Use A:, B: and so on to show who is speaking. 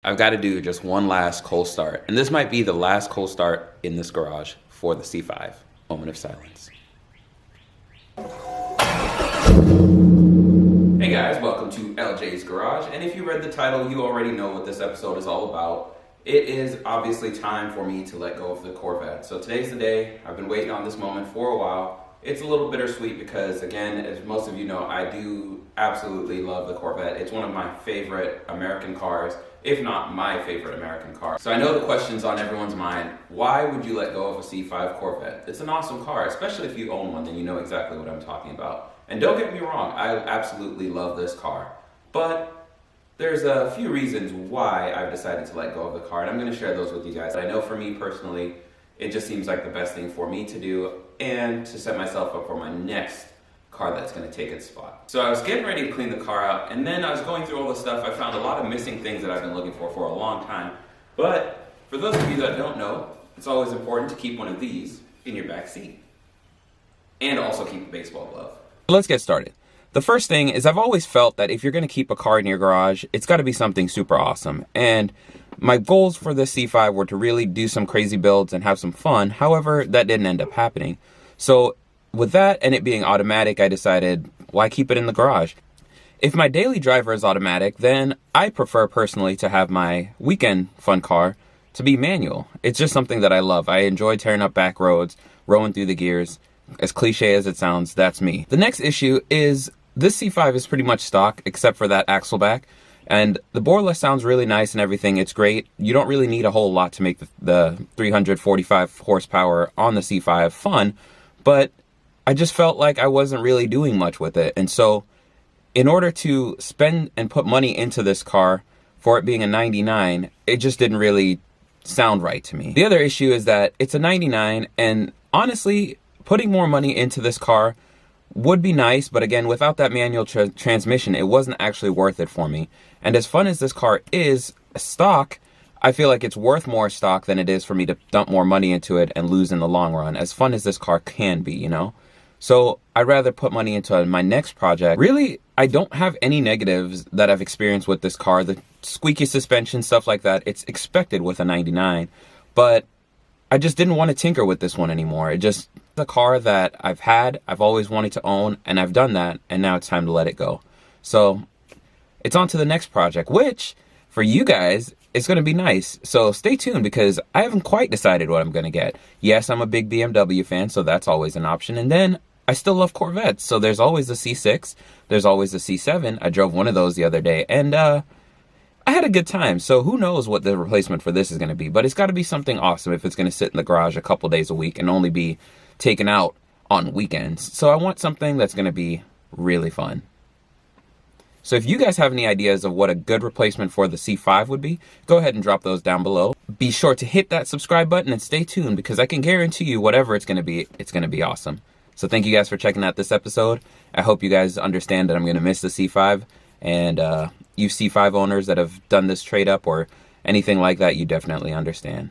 A: I've got to do just one last cold start. And this might be the last cold start in this garage for the C5. Moment of silence. Hey guys, welcome to Ljs Garage. And if you read the title, you already know what this episode is all about. It is obviously time for me to let go of the Corvette. So today's the day. I've been waiting on this moment for a while. It's a little bittersweet because, again, as most of you know, I do absolutely love the Corvette. It's one of my favorite American cars, if not my favorite American car. So I know the question's on everyone's mind. Why would you let go of a C5 Corvette? It's an awesome car, especially if you own one, then you know exactly what I'm talking about. And don't get me wrong, I absolutely love this car. But there's a few reasons why I've decided to let go of the car, and I'm going to share those with you guys. I know for me personally, it just seems like the best thing for me to do and to set myself up for my next car that's going to take its spot. So I was getting ready to clean the car out, and then I was going through all the stuff. I found a lot of missing things that I've been looking for a long time. But for those of you that don't know, it's always important to keep one of these in your back seat. And also keep a baseball glove.
B: Let's get started. The first thing is I've always felt that if you're going to keep a car in your garage, it's got to be something super awesome. And my goals for this C5 were to really do some crazy builds and have some fun. However, that didn't end up happening. So with that and it being automatic, I decided, why keep it in the garage? If my daily driver is automatic, then I prefer personally to have my weekend fun car to be manual. It's just something that I love. I enjoy tearing up back roads, rolling through the gears. As cliche as it sounds, that's me. The next issue is this C5 is pretty much stock except for that axle back. And the boreless sounds really nice and everything. It's great. You don't really need a whole lot to make the 345 horsepower on the C5 fun. But I just felt like I wasn't really doing much with it. And so in order to spend and put money into this car for it being a 99, it just didn't really sound right to me. The other issue is that it's a 99, and honestly, putting more money into this car would be nice, but again, without that manual transmission, it wasn't actually worth it for me. And as fun as this car is stock, I feel like it's worth more stock than it is for me to dump more money into it and lose in the long run, as fun as this car can be, you know? So I'd rather put money into my next project. Really, I don't have any negatives that I've experienced with this car. The squeaky suspension, stuff like that, it's expected with a 99, but I just didn't want to tinker with this one anymore. It just the car that I've always wanted to own, and I've done that, and now it's time to let it go. So it's on to the next project, which for you guys is going to be nice. So stay tuned because I haven't quite decided what I'm going to get. Yes, I'm a big BMW fan, so that's always an option. And then I still love Corvettes. So there's always the C6, there's always the C7. I drove one of those the other day, and I had a good time. So who knows what the replacement for this is going to be, but it's got to be something awesome if it's going to sit in the garage a couple days a week and only be taken out on weekends. So I want something that's going to be really fun. So if you guys have any ideas of what a good replacement for the C5 would be, go ahead and drop those down below. Be sure to hit that subscribe button and stay tuned because I can guarantee you whatever it's going to be awesome. So thank you guys for checking out this episode. I hope you guys understand that I'm going to miss the C5, and you C5 owners that have done this trade up or anything like that, you definitely understand.